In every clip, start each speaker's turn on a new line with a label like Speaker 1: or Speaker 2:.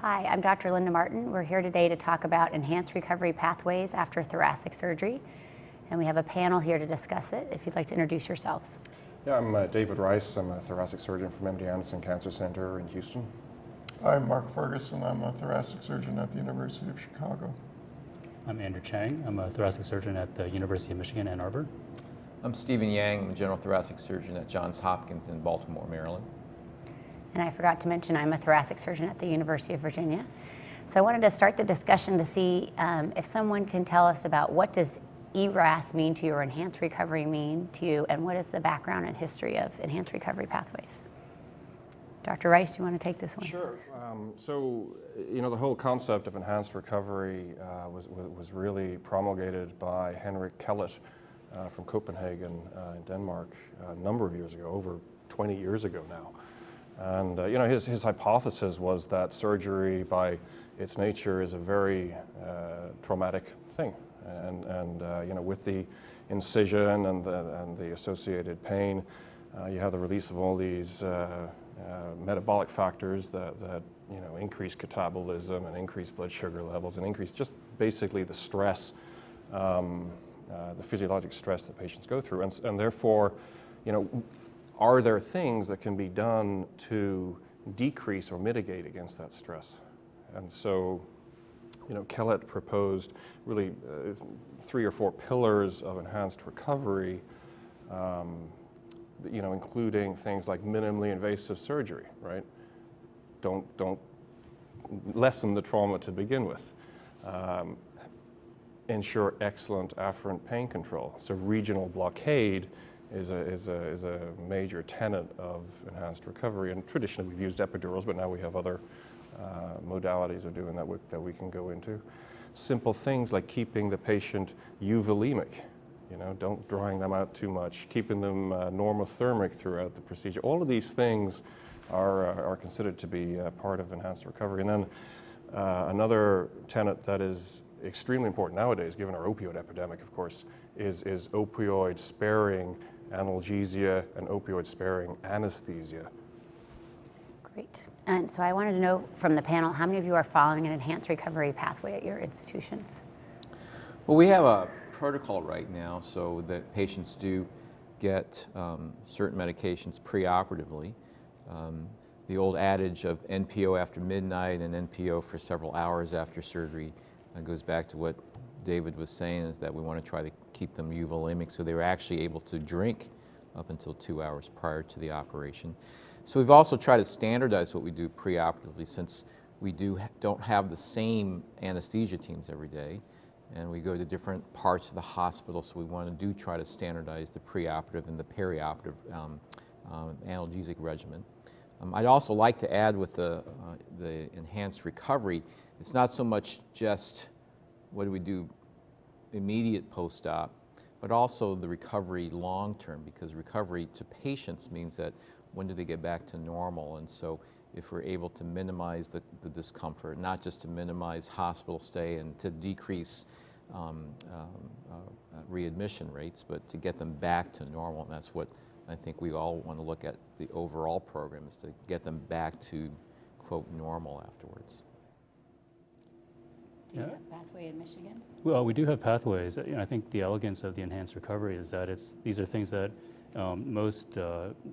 Speaker 1: Hi, I'm Dr. Linda Martin. We're here today to talk about enhanced recovery pathways after thoracic surgery. And we have a panel here to discuss it. If you'd like to introduce yourselves.
Speaker 2: Yeah, I'm David Rice. I'm a thoracic surgeon from MD Anderson Cancer Center in Houston.
Speaker 3: I'm Mark Ferguson. I'm a thoracic surgeon at the University of Chicago.
Speaker 4: I'm Andrew Chang. I'm a thoracic surgeon at the University of Michigan, Ann Arbor.
Speaker 5: I'm Stephen Yang. I'm a general thoracic surgeon at Johns Hopkins in Baltimore, Maryland.
Speaker 1: And I forgot to mention I'm a thoracic surgeon at the University of Virginia. So I wanted to start the discussion to see if someone can tell us about what does ERAS mean to you or enhanced recovery mean to you, and what is the background and history of enhanced recovery pathways? Dr. Rice, do you want to take this one?
Speaker 2: Sure. The whole concept of enhanced recovery was really promulgated by Henrik Kellett from Copenhagen in Denmark a number of years ago, over 20 years ago now. And his hypothesis was that surgery, by its nature, is a very traumatic thing, and with the incision and the associated pain, you have the release of all these metabolic factors that increase catabolism and increase blood sugar levels and increase just basically the stress, the physiologic stress that patients go through, and therefore, are there things that can be done to decrease or mitigate against that stress? And so, Kellett proposed really 3 or 4 pillars of enhanced recovery, including things like minimally invasive surgery, right? Don't lessen the trauma to begin with. Ensure excellent afferent pain control. So regional blockade is a major tenet of enhanced recovery, and traditionally we've used epidurals, but now we have other modalities of doing that that we can go into. Simple things like keeping the patient euvolemic, don't drying them out too much, keeping them normothermic throughout the procedure. All of these things are considered to be part of enhanced recovery. And then another tenet that is extremely important nowadays, given our opioid epidemic, of course, is opioid-sparing analgesia and opioid-sparing anesthesia.
Speaker 1: Great. And so I wanted to know from the panel, how many of you are following an enhanced recovery pathway at your institutions?
Speaker 5: Well, we have a protocol right now so that patients do get certain medications preoperatively. The old adage of NPO after midnight and NPO for several hours after surgery goes back to what David was saying, is that we want to try to keep them euvolemic so they were actually able to drink up until 2 hours prior to the operation. So we've also tried to standardize what we do preoperatively, since we don't have the same anesthesia teams every day, and we go to different parts of the hospital, so we want to try to standardize the preoperative and the perioperative analgesic regimen. I'd also like to add with the enhanced recovery, it's not so much just what do we do immediate post-op, but also the recovery long-term, because recovery to patients means that when do they get back to normal? And so if we're able to minimize the discomfort, not just to minimize hospital stay and to decrease readmission rates, but to get them back to normal, and that's what I think we all want to look at the overall program, is to get them back to, quote, normal afterwards.
Speaker 1: Do you have a pathway in Michigan?
Speaker 4: Well, we do have pathways. I think the elegance of the enhanced recovery is that these are things that most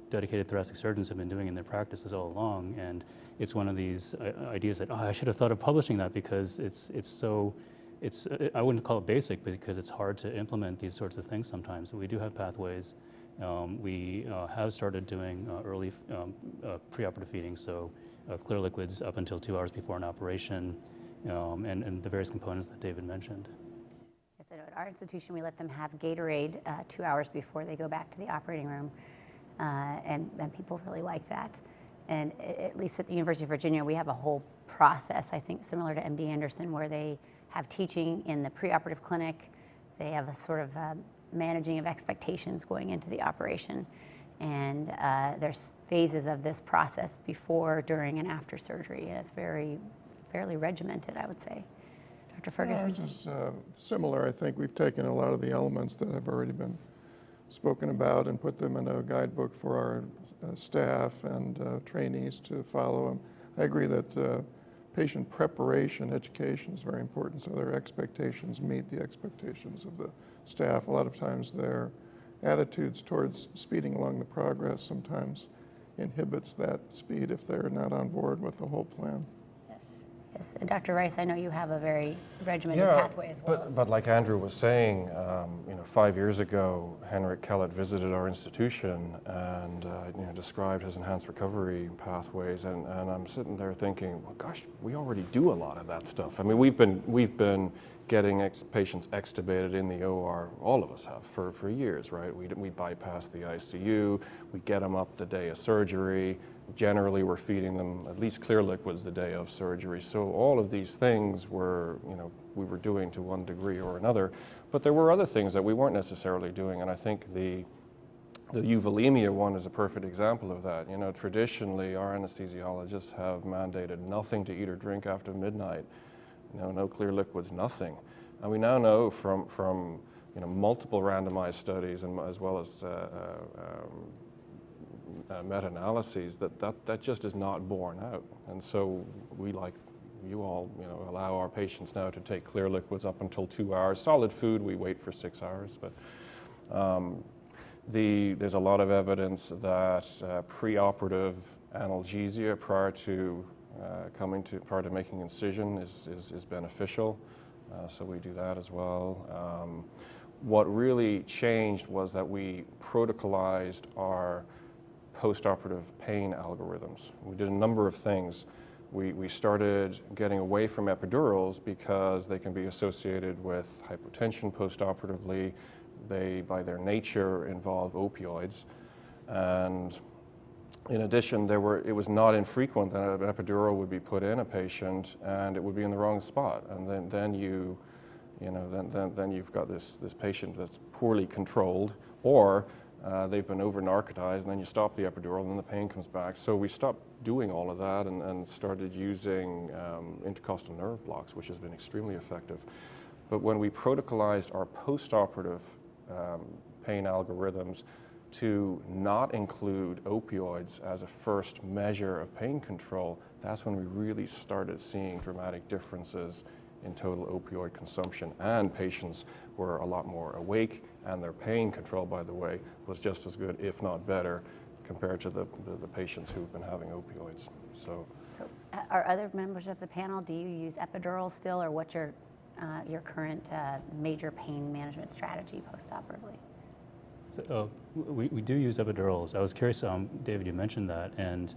Speaker 4: dedicated thoracic surgeons have been doing in their practices all along, and it's one of these ideas that, I should have thought of publishing that, because I wouldn't call it basic, because it's hard to implement these sorts of things sometimes. So we do have pathways. We have started doing early preoperative feeding, so clear liquids up until 2 hours before an operation, and the various components that David mentioned.
Speaker 1: Yes, I know. At our institution, we let them have Gatorade 2 hours before they go back to the operating room, and people really like that. And at least at the University of Virginia, we have a whole process, I think, similar to MD Anderson, where they have teaching in the preoperative clinic. They have a sort of managing of expectations going into the operation. And there's phases of this process before, during, and after surgery, and it's fairly regimented, I would say. Dr. Ferguson?
Speaker 3: Ours is similar. I think we've taken a lot of the elements that have already been spoken about and put them in a guidebook for our staff and trainees to follow. I agree that patient preparation, education is very important, so their expectations meet the expectations of the staff. A lot of times their attitudes towards speeding along the progress sometimes inhibits that speed if they're not on board with the whole plan.
Speaker 1: Yes, and Dr. Rice, I know you have a very regimented pathway as well.
Speaker 2: But like Andrew was saying, 5 years ago, Henrik Kellett visited our institution and described his enhanced recovery pathways, and I'm sitting there thinking, well, gosh, we already do a lot of that stuff. I mean, we've been getting patients extubated in the OR, all of us have, for years, right? We bypass the ICU, we get them up the day of surgery. Generally, we're feeding them at least clear liquids the day of surgery. So all of these things were, we were doing to one degree or another. But there were other things that we weren't necessarily doing, and I think the euvolemia one is a perfect example of that. Traditionally, our anesthesiologists have mandated nothing to eat or drink after midnight. No clear liquids, nothing. And we now know from multiple randomized studies and as well as meta-analyses that just is not borne out. And so we, like you all, allow our patients now to take clear liquids up until 2 hours. Solid food, we wait for 6 hours. But there's a lot of evidence that preoperative analgesia prior to making incision is beneficial. So we do that as well. What really changed was that we protocolized our postoperative pain algorithms. We did a number of things. We started getting away from epidurals because they can be associated with hypotension postoperatively. They, by their nature, involve opioids. And in addition, it was not infrequent that an epidural would be put in a patient and it would be in the wrong spot. And then you've got this patient that's poorly controlled, or they've been over-narcotized, and then you stop the epidural and then the pain comes back. So we stopped doing all of that and started using intercostal nerve blocks, which has been extremely effective. But when we protocolized our postoperative pain algorithms to not include opioids as a first measure of pain control, that's when we really started seeing dramatic differences in total opioid consumption, and patients were a lot more awake, and their pain control, by the way, was just as good, if not better, compared to the patients who've been having opioids. So
Speaker 1: are other members of the panel, do you use epidural still, or what's your current major pain management strategy postoperatively?
Speaker 4: So we do use epidurals. I was curious, David, you mentioned that, and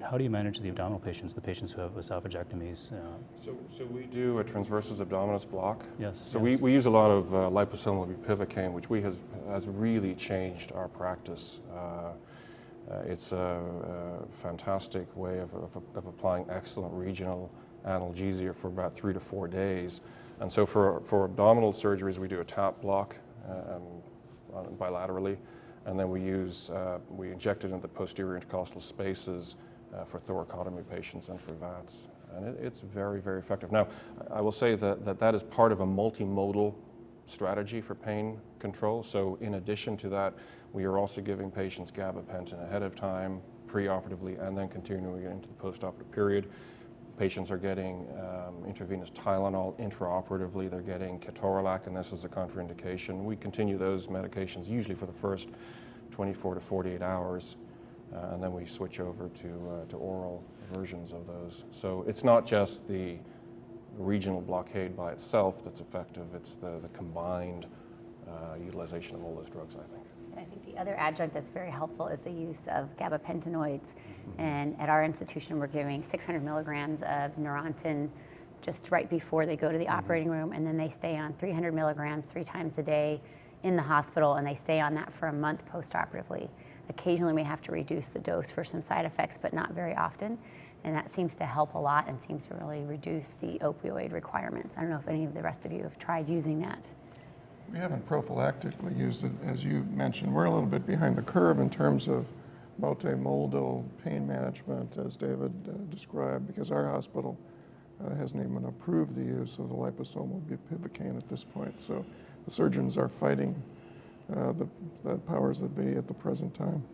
Speaker 4: how do you manage the abdominal patients, the patients who have esophagectomies?
Speaker 2: So we do a transversus abdominis block.
Speaker 4: Yes.
Speaker 2: So
Speaker 4: yes.
Speaker 2: we use a lot of liposomal bupivacaine, which has really changed our practice. It's a fantastic way of applying excellent regional analgesia for about 3 to 4 days. And so for abdominal surgeries, we do a tap block bilaterally, and then we inject it into the posterior intercostal spaces for thoracotomy patients and for VATS. And it's very, very effective. Now, I will say that is part of a multimodal strategy for pain control. So in addition to that, we are also giving patients gabapentin ahead of time, preoperatively, and then continuing into the postoperative period. Patients are getting intravenous Tylenol intraoperatively. They're getting ketorolac, and this is a contraindication. We continue those medications usually for the first 24 to 48 hours, and then we switch over to oral versions of those. So it's not just the regional blockade by itself that's effective, it's the combined utilization of all those drugs, I think.
Speaker 1: And I think the other adjunct that's very helpful is the use of gabapentinoids. And at our institution, we're giving 600 milligrams of Neurontin just right before they go to the operating room, and then they stay on 300 milligrams 3 times a day in the hospital, and they stay on that for a month postoperatively. Occasionally, we have to reduce the dose for some side effects, but not very often. And that seems to help a lot and seems to really reduce the opioid requirements. I don't know if any of the rest of you have tried using that.
Speaker 3: We haven't prophylactically used it, as you mentioned. We're a little bit behind the curve in terms of multimodal pain management, as David described, because our hospital hasn't even approved the use of the liposomal bupivacaine at this point. So the surgeons are fighting the powers that be at the present time.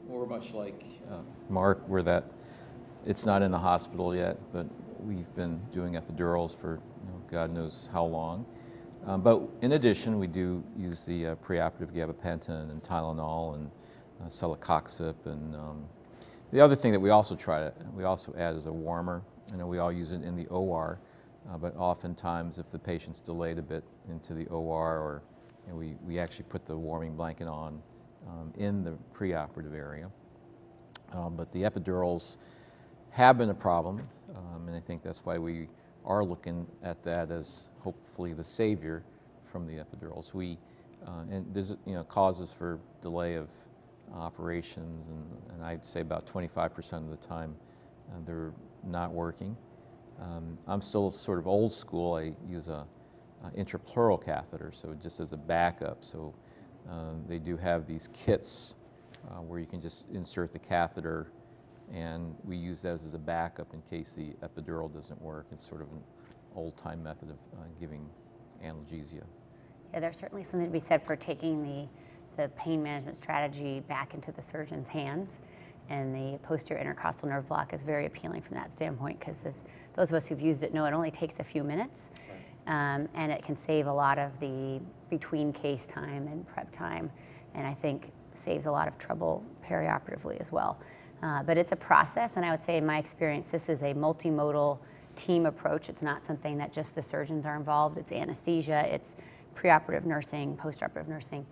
Speaker 5: Well, we're much like Mark, where that It's not in the hospital yet, but we've been doing epidurals for God knows how long. But in addition, we do use the preoperative gabapentin and Tylenol and celecoxib. And the other thing that we also add is a warmer. I know we all use it in the OR, but oftentimes if the patient's delayed a bit into the OR, or we actually put the warming blanket on in the preoperative area. But the epidurals have been a problem, and I think that's why we are looking at that as hopefully the savior from the epidurals. And there's causes for delay of operations, and I'd say about 25% of the time they're not working. I'm still sort of old school. I use a intrapleural catheter, so just as a backup. So they do have these kits where you can just insert the catheter, and we use that as a backup in case the epidural doesn't work. It's sort of an old-time method of giving analgesia.
Speaker 1: Yeah, there's certainly something to be said for taking the pain management strategy back into the surgeon's hands, and the posterior intercostal nerve block is very appealing from that standpoint, because as those of us who've used it know, it only takes a few minutes, and it can save a lot of the between case time and prep time, and I think saves a lot of trouble perioperatively as well. But it's a process, and I would say in my experience, this is a multimodal team approach. It's not something that just the surgeons are involved. It's anesthesia, it's preoperative nursing, postoperative nursing,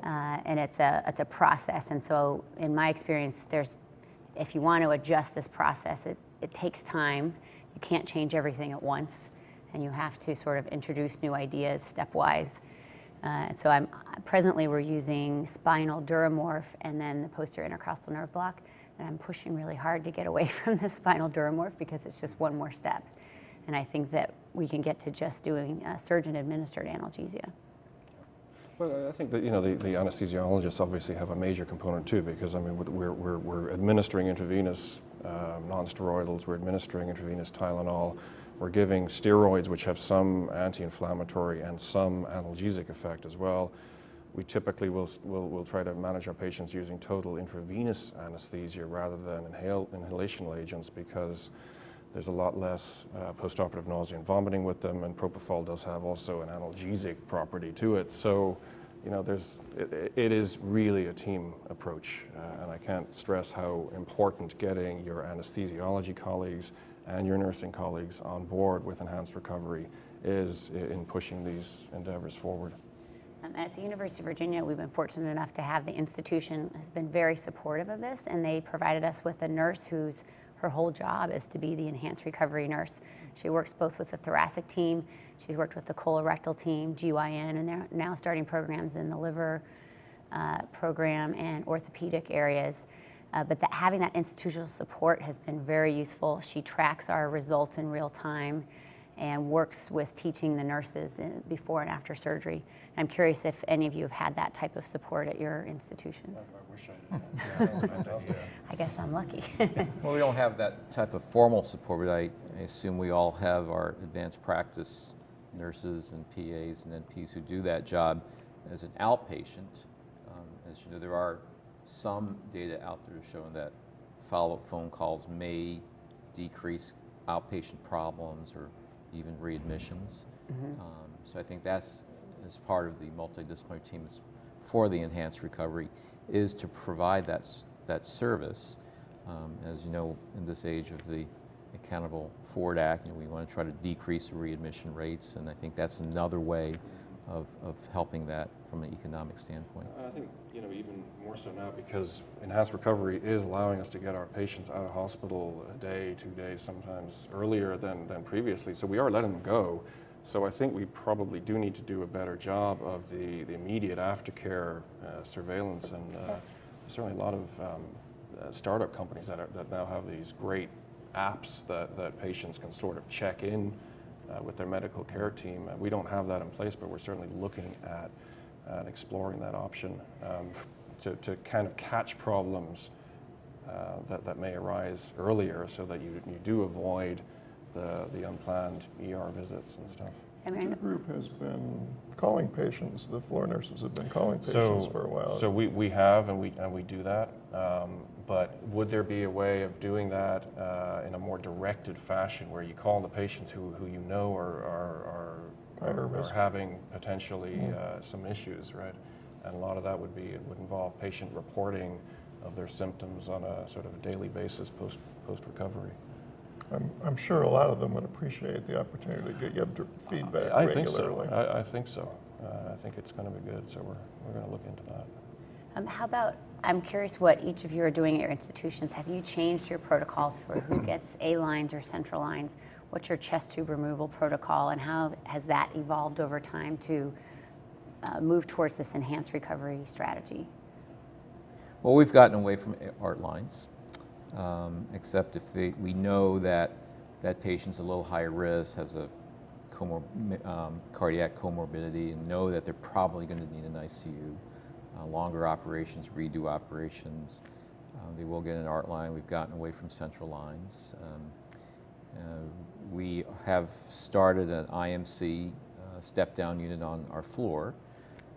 Speaker 1: and it's a process. And so in my experience, if you want to adjust this process, it takes time. You can't change everything at once, and you have to sort of introduce new ideas stepwise. So presently we're using spinal Duramorph and then the posterior intercostal nerve block, and I'm pushing really hard to get away from the spinal Duramorph because it's just one more step. And I think that we can get to just doing surgeon-administered analgesia.
Speaker 2: Well, I think that the anesthesiologists obviously have a major component too, because I mean we're administering intravenous non-steroidals, we're administering intravenous Tylenol, we're giving steroids which have some anti-inflammatory and some analgesic effect as well. We typically will try to manage our patients using total intravenous anesthesia rather than inhalational agents, because there's a lot less postoperative nausea and vomiting with them, and propofol does have also an analgesic property to it. So, it is really a team approach, and I can't stress how important getting your anesthesiology colleagues and your nursing colleagues on board with enhanced recovery is in pushing these endeavors forward.
Speaker 1: At the University of Virginia, we've been fortunate enough to have the institution has been very supportive of this, and they provided us with a nurse her whole job is to be the enhanced recovery nurse. She works both with the thoracic team, she's worked with the colorectal team, GYN, and they're now starting programs in the liver program and orthopedic areas. But having that institutional support has been very useful. She tracks our results in real time and works with teaching the nurses before and after surgery. I'm curious if any of you have had that type of support at your institutions.
Speaker 2: I wish I had. Yeah, fantastic.
Speaker 1: I guess I'm lucky.
Speaker 5: Well, we don't have that type of formal support, but I assume we all have our advanced practice nurses and PAs and NPs who do that job as an outpatient. As you know, there are some data out there showing that follow-up phone calls may decrease outpatient problems or even readmissions. So I think that's as part of the multidisciplinary team for the enhanced recovery is to provide that service. As you know, in this age of the Accountable Forward Act, we want to try to decrease readmission rates, and I think that's another way of helping that from an economic standpoint.
Speaker 2: I think even more so now, because enhanced recovery is allowing us to get our patients out of hospital a day, 2 days, sometimes earlier than previously. So we are letting them go. So I think we probably do need to do a better job of the immediate aftercare surveillance, and
Speaker 1: Yes.
Speaker 2: there's certainly a lot of startup companies that now have these great apps that patients can sort of check in with their medical care team. We don't have that in place, but we're certainly looking at exploring that option to kind of catch problems that may arise earlier, so that you do avoid the unplanned ER visits and stuff.
Speaker 3: Your group has been calling patients, the floor nurses have been calling patients for a while.
Speaker 2: So we have, and we do that. But would there be a way of doing that in a more directed fashion, where you call the patients who you know are having potentially some issues, right? And a lot of that would involve patient reporting of their symptoms on a sort of a daily basis post recovery.
Speaker 3: I'm sure a lot of them would appreciate the opportunity to get feedback
Speaker 2: I
Speaker 3: regularly.
Speaker 2: think so. I think so. I think it's going to be good. So we're going to look into that.
Speaker 1: How about, I'm curious what each of you are doing at your institutions. Have you changed your protocols for who gets A lines or central lines? What's your chest tube removal protocol, and how has that evolved over time to move towards this enhanced recovery strategy?
Speaker 5: Well, we've gotten away from art lines, except if we know that that patient's a little higher risk, has a cardiac comorbidity, and know that they're probably going to need an ICU. Longer operations, redo operations, they will get an art line. We've gotten away from central lines. We have started an IMC step-down unit on our floor,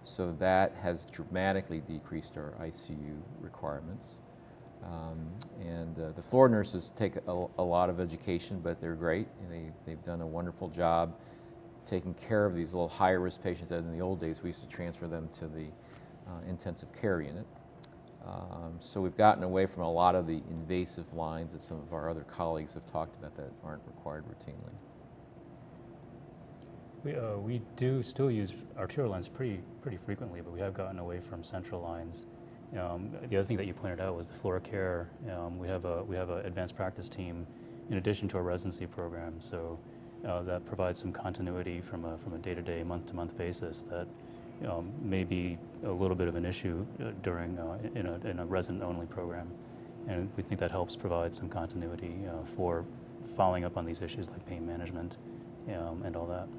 Speaker 5: so that has dramatically decreased our ICU requirements. The floor nurses take a lot of education, but they're great. They've done a wonderful job taking care of these little higher risk patients that in the old days we used to transfer them to the intensive care unit. So we've gotten away from a lot of the invasive lines that some of our other colleagues have talked about that aren't required routinely.
Speaker 4: We do still use arterial lines pretty frequently, but we have gotten away from central lines. The other thing that you pointed out was the floor care. We have an advanced practice team in addition to our residency program, so that provides some continuity from a day-to-day, month-to-month basis that may be a little bit of an issue during in a resident-only program, and we think that helps provide some continuity for following up on these issues like pain management and all that.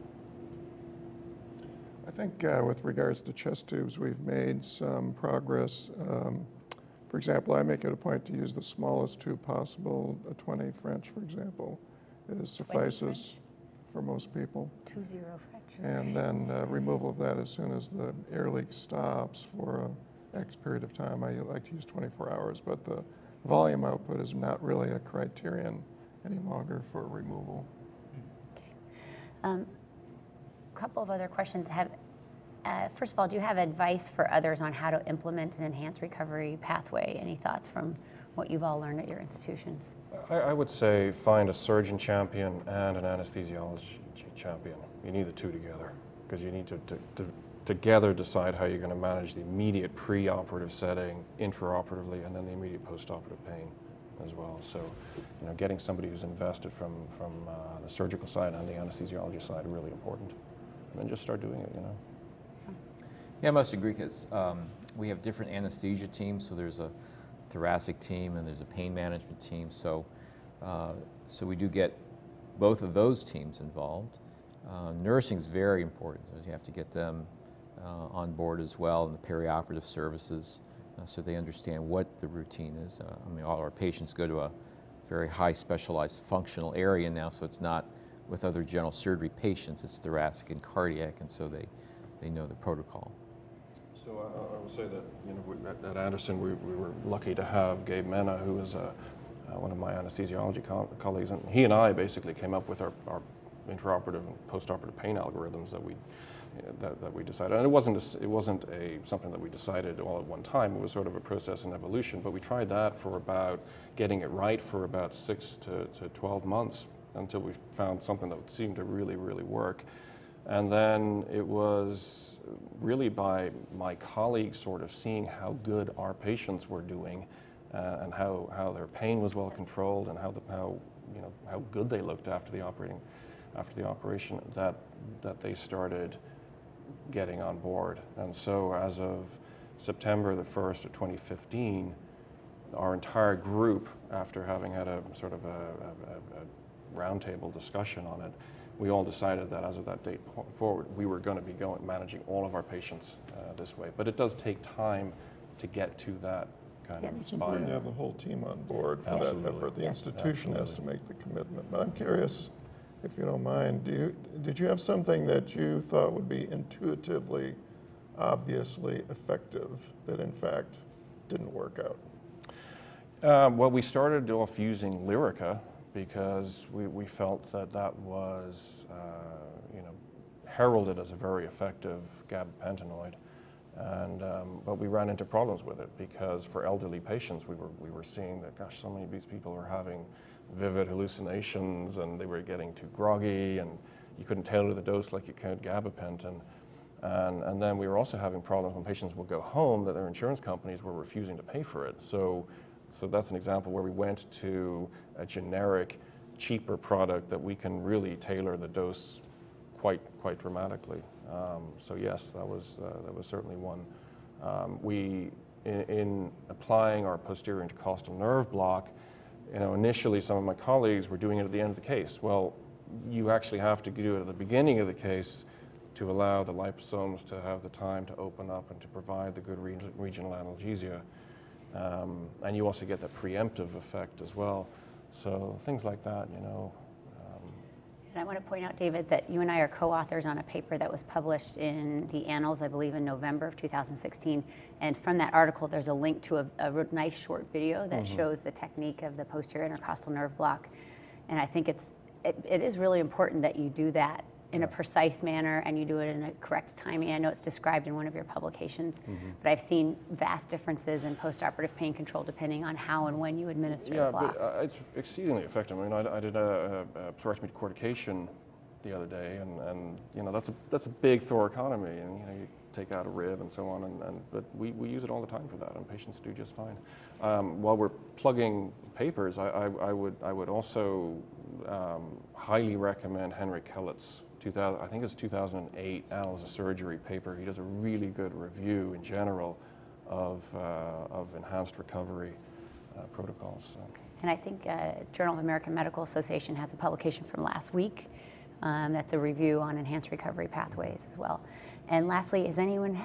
Speaker 3: I think with regards to chest tubes, we've made some progress. For example, I make it a point to use the smallest tube possible. A 20 French, for example, suffices for most people.
Speaker 1: 20 French.
Speaker 3: And then removal of that as soon as the air leak stops for X period of time. I like to use 24 hours, but the volume output is not really a criterion any longer for removal.
Speaker 1: Okay. Couple of other questions. First of all, do you have advice for others on how to implement an enhanced recovery pathway? Any thoughts from what you've all learned at your institutions?
Speaker 2: I would say find a surgeon champion and an anesthesiology champion. You need the two together, because you need to together decide how you're going to manage the immediate pre-operative setting, intraoperatively, and then the immediate post-operative pain as well. So, getting somebody who's invested from the surgical side and the anesthesiology side are really important. And then just start doing it,
Speaker 5: Yeah, I must agree, because we have different anesthesia teams. So there's a thoracic team and there's a pain management team. So we do get both of those teams involved. Nursing is very important. So you have to get them on board as well in the perioperative services so they understand what the routine is. All our patients go to a very high specialized functional area now, so it's not with other general surgery patients, it's thoracic and cardiac, and so they know the protocol.
Speaker 2: So I would say that at Anderson we were lucky to have Gabe Mena, who is one of my anesthesiology colleagues, and he and I basically came up with our intraoperative and postoperative pain algorithms that we decided. And it wasn't something that we decided all at one time. It was sort of a process and evolution. But we tried that for about getting it right for about 6 to 12 months until we found something that seemed to really, really work. And then it was really by my colleagues sort of seeing how good our patients were doing and how their pain was well controlled and how good they looked after the operation that they started getting on board. And so as of September the 1st of 2015, our entire group, after having had a sort of a roundtable discussion on it, we all decided that as of that date forward, we were going to be managing all of our patients this way. But it does take time to get to that kind of
Speaker 3: It's important to have the whole team on board for that effort. The institution has to make the commitment. But I'm curious, if you don't mind, did you have something that you thought would be intuitively, obviously effective that in fact didn't work out?
Speaker 2: Well, we started off using Lyrica because we felt that that was, heralded as a very effective gabapentinoid. And, but we ran into problems with it because for elderly patients, we were seeing that, gosh, so many of these people are having vivid hallucinations and they were getting too groggy and you couldn't tailor the dose like you could gabapentin. And then we were also having problems when patients would go home that their insurance companies were refusing to pay for it. So that's an example where we went to a generic, cheaper product that we can really tailor the dose quite dramatically. So yes, that was certainly one. In applying our posterior intercostal nerve block, initially some of my colleagues were doing it at the end of the case. Well, you actually have to do it at the beginning of the case to allow the liposomes to have the time to open up and to provide the good regional analgesia. And you also get the preemptive effect as well. So things like that,
Speaker 1: And I want to point out, David, that you and I are co-authors on a paper that was published in the Annals, I believe, in November of 2016. And from that article, there's a link to a nice short video that shows the technique of the posterior intercostal nerve block. And I think it is really important that you do that in a precise manner and you do it in a correct timing. I know it's described in one of your publications, but I've seen vast differences in postoperative pain control depending on how and when you administer the block.
Speaker 2: Yeah, but it's exceedingly effective. I mean, I did a thoracic decortication the other day, and that's a big thoracotomy, and you take out a rib and so on, but we use it all the time for that, and patients do just fine. While we're plugging papers, I would also highly recommend Henrik Kellett's 2008 Annals of Surgery paper. He does a really good review in general of enhanced recovery protocols. So.
Speaker 1: And I think Journal of American Medical Association has a publication from last week that's a review on enhanced recovery pathways as well. And lastly, has anyone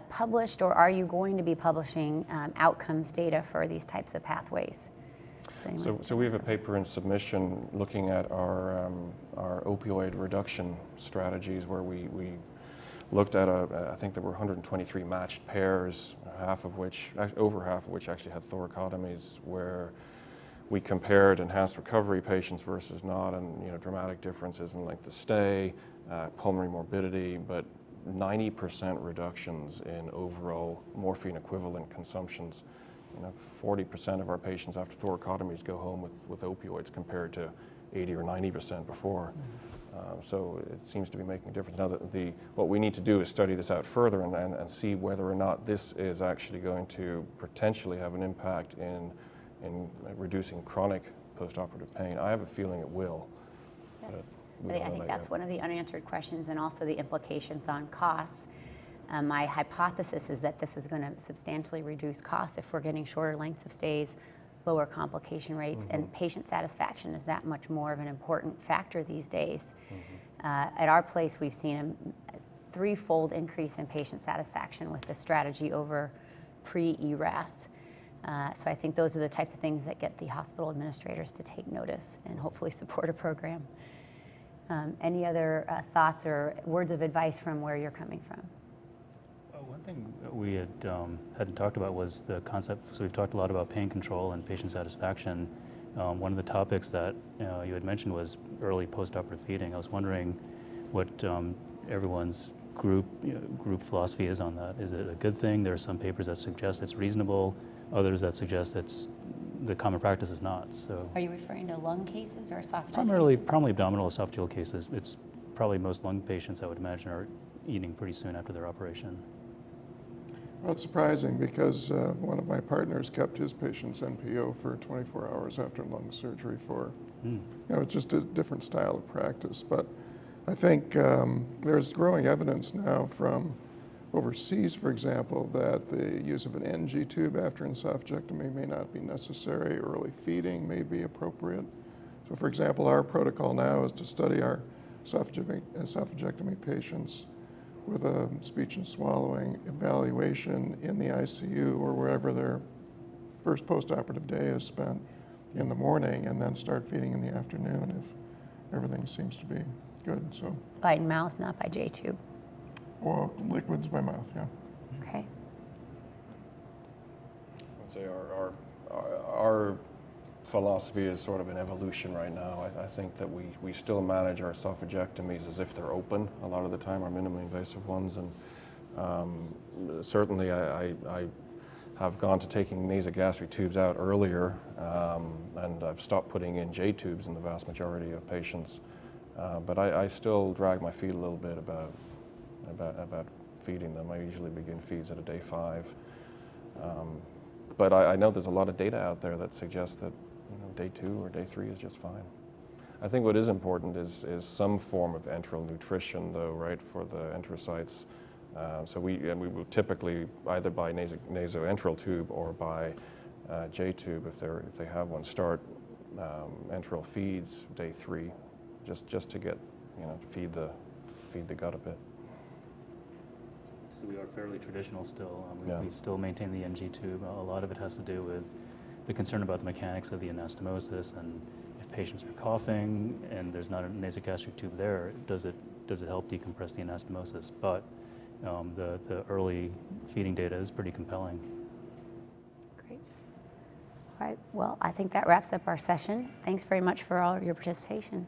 Speaker 1: published or are you going to be publishing outcomes data for these types of pathways?
Speaker 2: So we have a paper in submission looking at our opioid reduction strategies where we looked at, I think there were 123 matched pairs, over half of which actually had thoracotomies, where we compared enhanced recovery patients versus not, and dramatic differences in length of stay, pulmonary morbidity, but 90% reductions in overall morphine equivalent consumptions. 40% of our patients after thoracotomies go home with opioids compared to 80 or 90% before. So it seems to be making a difference. Now, what we need to do is study this out further and see whether or not this is actually going to potentially have an impact in reducing chronic postoperative pain. I have a feeling it will.
Speaker 1: Yes. I think that's one of the unanswered questions, and also the implications on costs. My hypothesis is that this is going to substantially reduce costs if we're getting shorter lengths of stays, lower complication rates, and patient satisfaction is that much more of an important factor these days. At our place, we've seen a threefold increase in patient satisfaction with this strategy over pre-ERAS. So I think those are the types of things that get the hospital administrators to take notice and hopefully support a program. Any other thoughts or words of advice from where you're coming from?
Speaker 4: One thing that we hadn't talked about was the concept. So we've talked a lot about pain control and patient satisfaction. One of the topics that you had mentioned was early postoperative feeding. I was wondering what everyone's group philosophy is on that. Is it a good thing? There are some papers that suggest it's reasonable, others that suggest it's the common practice is not. So
Speaker 1: are you referring to lung cases or esophageal
Speaker 4: primarily
Speaker 1: cases?
Speaker 4: abdominal esophageal cases. It's probably most lung patients, I would imagine, are eating pretty soon after their operation.
Speaker 3: Well, it's surprising because one of my partners kept his patients NPO for 24 hours after lung surgery for, it's just a different style of practice. But I think there's growing evidence now from overseas, for example, that the use of an NG tube after esophagectomy may not be necessary. Early feeding may be appropriate. So, for example, our protocol now is to study our esophagectomy patients with a speech and swallowing evaluation in the ICU or wherever their first postoperative day is spent in the morning, and then start feeding in the afternoon if everything seems to be good. So
Speaker 1: by mouth, not by J-tube.
Speaker 3: Well, liquids by mouth, yeah.
Speaker 1: Okay.
Speaker 2: I'd say our philosophy is sort of an evolution right now. I think that we still manage our esophagectomies as if they're open a lot of the time, our minimally invasive ones, and certainly I have gone to taking nasogastric tubes out earlier, and I've stopped putting in J tubes in the vast majority of patients. But I still drag my feet a little bit about feeding them. I usually begin feeds at a day 5. But I know there's a lot of data out there that suggests that day 2 or day 3 is just fine. I think what is important is some form of enteral nutrition, though, right, for the enterocytes. So we will typically either by nasoenteral tube or by J tube, if they have one, start enteral feeds day 3, just to get feed the gut a bit.
Speaker 4: So we are fairly traditional still.
Speaker 2: Yeah.
Speaker 4: We still maintain the NG tube. A lot of it has to do with the concern about the mechanics of the anastomosis, and if patients are coughing and there's not a nasogastric tube there, does it help decompress the anastomosis? But the early feeding data is pretty compelling.
Speaker 1: Great. All right, well, I think that wraps up our session. Thanks very much for all of your participation.